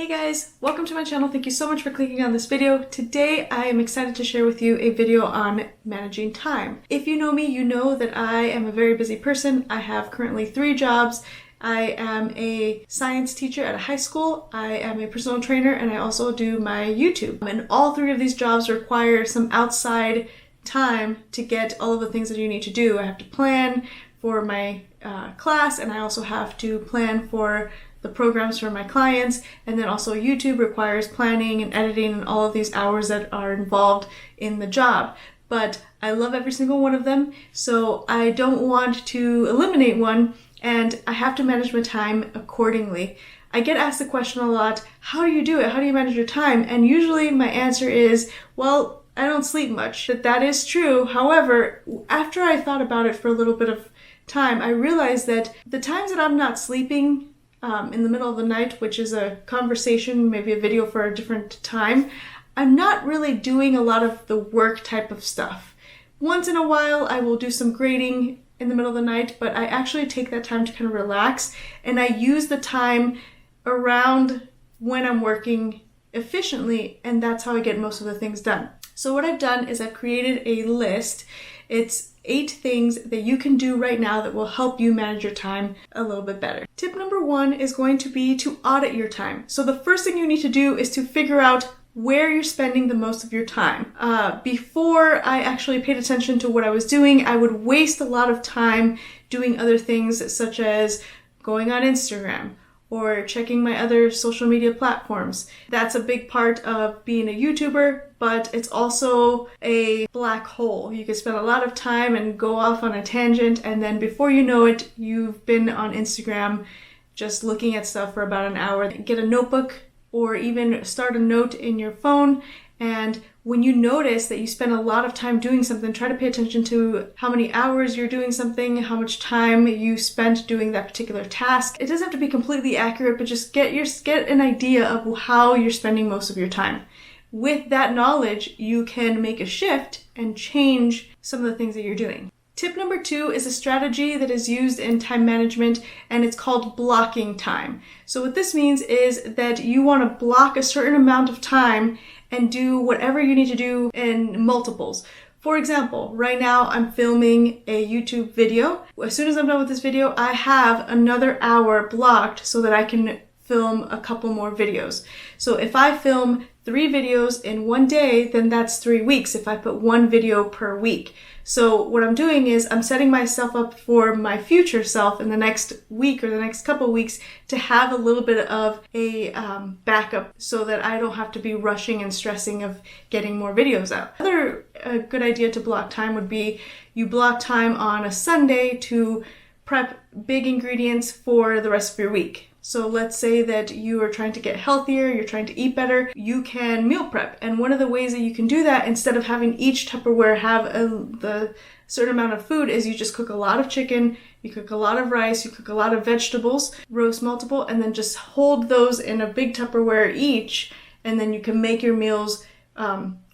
Hey guys, welcome to my channel. Thank you so much for clicking on this video. Today I am excited to share with you a video on managing time. If you know me, you know that I am a very busy person. I have currently 3 jobs. I am a science teacher at a high school, I am a personal trainer, and I also do my YouTube. And all 3 of these jobs require some outside time to get all of the things that you need to do. I have to plan for my class, and I also have to plan for the programs for my clients, and then also YouTube requires planning and editing and all of these hours that are involved in the job. But I love every single one of them, so I don't want to eliminate one, and I have to manage my time accordingly. I get asked the question a lot, how do you do it? How do you manage your time? And usually my answer is, well, I don't sleep much. That is true. However, after I thought about it for a little bit of time, I realized that the times that I'm not sleeping in the middle of the night, which is a conversation, maybe a video for a different time, I'm not really doing a lot of the work type of stuff. Once in a while, I will do some grading in the middle of the night, but I actually take that time to kind of relax, and I use the time around when I'm working efficiently, and that's how I get most of the things done. So what I've done is I've created a list. It's 8 things that you can do right now that will help you manage your time a little bit better. Tip number 1 is going to be to audit your time. So the first thing you need to do is to figure out where you're spending the most of your time. Before I actually paid attention to what I was doing, I would waste a lot of time doing other things such as going on Instagram or checking my other social media platforms. That's a big part of being a YouTuber, but it's also a black hole. You can spend a lot of time and go off on a tangent, and then before you know it, you've been on Instagram just looking at stuff for about an hour. Get a notebook or even start a note in your phone, and when you notice that you spend a lot of time doing something, try to pay attention to how many hours you're doing something, how much time you spent doing that particular task. It doesn't have to be completely accurate, but just get an idea of how you're spending most of your time. With that knowledge, you can make a shift and change some of the things that you're doing. Tip number 2 is a strategy that is used in time management, and it's called blocking time. So what this means is that you want to block a certain amount of time and do whatever you need to do in multiples. For example, right now I'm filming a YouTube video. As soon as I'm done with this video, I have another hour blocked so that I can film a couple more videos. So if I film 3 videos in one day, then that's 3 weeks if I put 1 video per week. So what I'm doing is I'm setting myself up for my future self in the next week or the next couple weeks to have a little bit of a backup so that I don't have to be rushing and stressing of getting more videos out. Another good idea to block time would be you block time on a Sunday to prep big ingredients for the rest of your week. So let's say that you are trying to get healthier, you're trying to eat better, you can meal prep. And one of the ways that you can do that, instead of having each Tupperware have the certain amount of food, is you just cook a lot of chicken, you cook a lot of rice, you cook a lot of vegetables, roast multiple, and then just hold those in a big Tupperware each, and then you can make your meals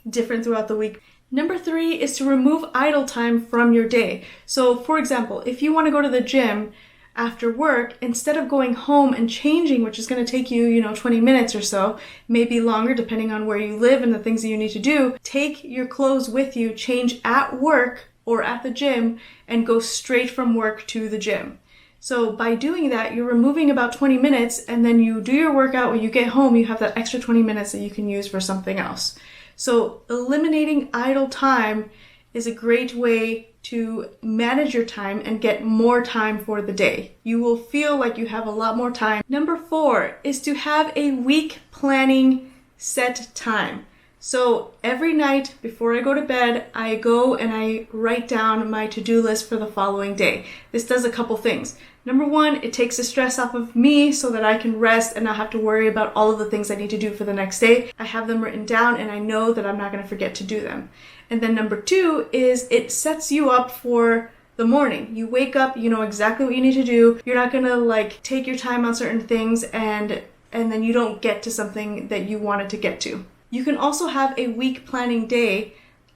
different throughout the week. Number 3 is to remove idle time from your day. So for example, if you want to go to the gym after work, instead of going home and changing, which is going to take you, 20 minutes or so, maybe longer depending on where you live and the things that you need to do, take your clothes with you, change at work or at the gym, and go straight from work to the gym. So by doing that, you're removing about 20 minutes, and then you do your workout. When you get home, you have that extra 20 minutes that you can use for something else. So eliminating idle time is a great way to manage your time and get more time for the day. You will feel like you have a lot more time. Number 4 is to have a week planning set time. So every night before I go to bed, I go and I write down my to-do list for the following day. This does a couple things. Number 1, it takes the stress off of me so that I can rest and not have to worry about all of the things I need to do for the next day. I have them written down and I know that I'm not going to forget to do them. And then number 2 is it sets you up for the morning. You wake up, you know exactly what you need to do. You're not going to take your time on certain things and then you don't get to something that you wanted to get to. You can also have a week planning day,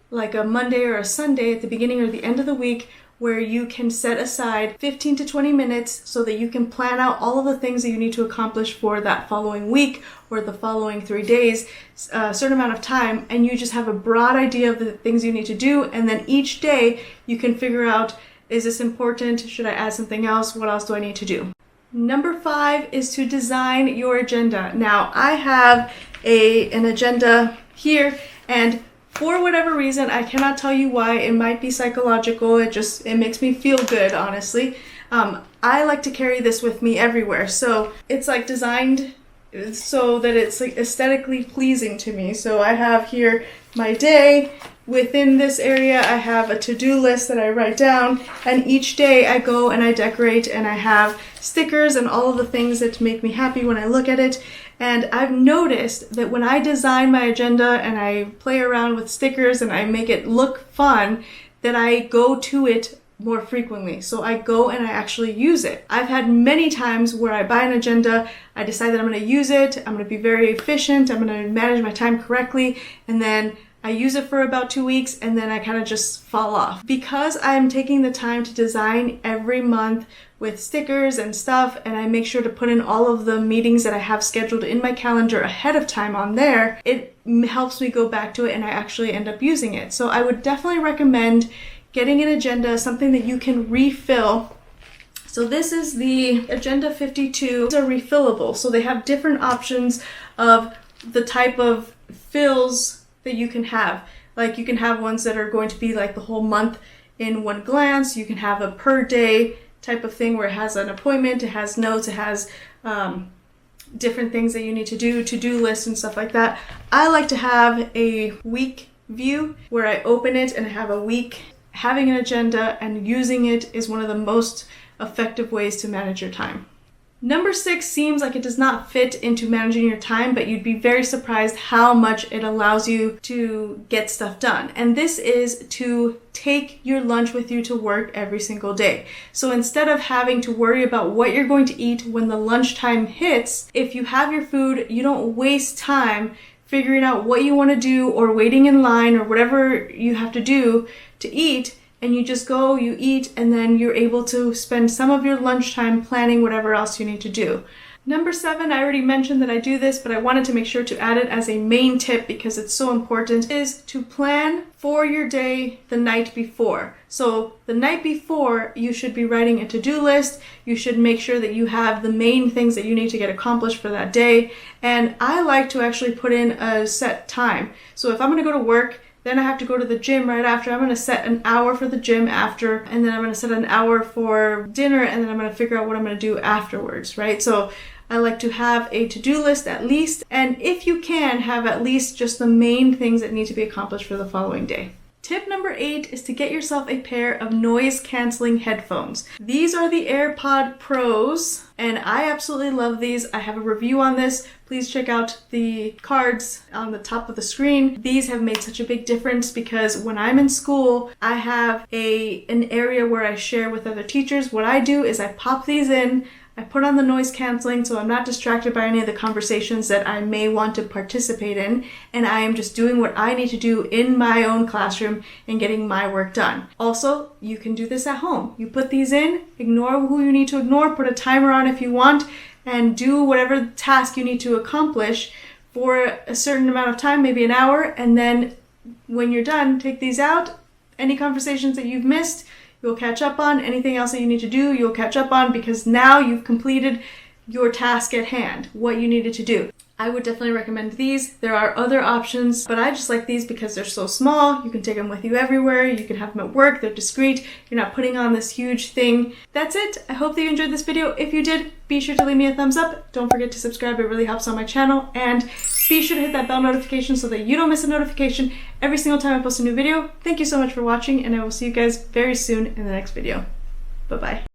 like a Monday or a Sunday at the beginning or the end of the week, where you can set aside 15 to 20 minutes so that you can plan out all of the things that you need to accomplish for that following week or the following 3 days, a certain amount of time, and you just have a broad idea of the things you need to do, and then each day you can figure out, is this important? Should I add something else? What else do I need to do? Number 5 is to design your agenda. Now, I have an agenda here, and for whatever reason, I cannot tell you why. It might be psychological. It makes me feel good, honestly. I like to carry this with me everywhere. So it's like designed so that it's like aesthetically pleasing to me. So I have here my day. Within this area, I have a to-do list that I write down, and each day I go and I decorate, and I have stickers and all of the things that make me happy when I look at it. And I've noticed that when I design my agenda and I play around with stickers and I make it look fun, that I go to it more frequently. So I go and I actually use it. I've had many times where I buy an agenda, I decide that I'm going to use it, I'm going to be very efficient, I'm going to manage my time correctly, and then I use it for about 2 weeks and then I kind of just fall off. Because I'm taking the time to design every month with stickers and stuff, and I make sure to put in all of the meetings that I have scheduled in my calendar ahead of time on there, it helps me go back to it and I actually end up using it. So I would definitely recommend getting an agenda, something that you can refill. So this is the Agenda 52. These are refillable, so they have different options of the type of fills that you can have. Like, you can have ones that are going to be like the whole month in one glance. You can have a per day type of thing where it has an appointment, it has notes, it has different things that you need to do, to-do lists and stuff like that. I like to have a week view where I open it and I have a week. Having an agenda and using it is one of the most effective ways to manage your time. Number 6 seems like it does not fit into managing your time, but you'd be very surprised how much it allows you to get stuff done. And this is to take your lunch with you to work every single day. So instead of having to worry about what you're going to eat when the lunchtime hits, if you have your food, you don't waste time figuring out what you want to do or waiting in line or whatever you have to do to eat. And you just go, you eat, and then you're able to spend some of your lunchtime planning whatever else you need to do. Number 7, I already mentioned that I do this, but I wanted to make sure to add it as a main tip because it's so important, is to plan for your day the night before. So the night before, you should be writing a to-do list. You should make sure that you have the main things that you need to get accomplished for that day. And I like to actually put in a set time. So if I'm going to go to work, then I have to go to the gym right after. I'm going to set an hour for the gym after, and then I'm going to set an hour for dinner, and then I'm going to figure out what I'm going to do afterwards, right? So I like to have a to-do list at least, and if you can, have at least just the main things that need to be accomplished for the following day. Tip number 8 is to get yourself a pair of noise-canceling headphones. These are the AirPod Pros, and I absolutely love these. I have a review on this. Please check out the cards on the top of the screen. These have made such a big difference because when I'm in school, I have an area where I share with other teachers. What I do is I pop these in, I put on the noise canceling so I'm not distracted by any of the conversations that I may want to participate in, and I am just doing what I need to do in my own classroom and getting my work done. Also, you can do this at home. You put these in, ignore who you need to ignore, put a timer on if you want, and do whatever task you need to accomplish for a certain amount of time, maybe an hour, and then when you're done, take these out. Any conversations that you've missed, you'll catch up on. Anything else that you need to do, you'll catch up on because now you've completed your task at hand, what you needed to do. I would definitely recommend these. There are other options, but I just like these because they're so small. You can take them with you everywhere. You can have them at work. They're discreet. You're not putting on this huge thing. That's it. I hope that you enjoyed this video. If you did, be sure to leave me a thumbs up. Don't forget to subscribe. It really helps on my channel. And be sure to hit that bell notification so that you don't miss a notification every single time I post a new video. Thank you so much for watching, and I will see you guys very soon in the next video. Bye-bye.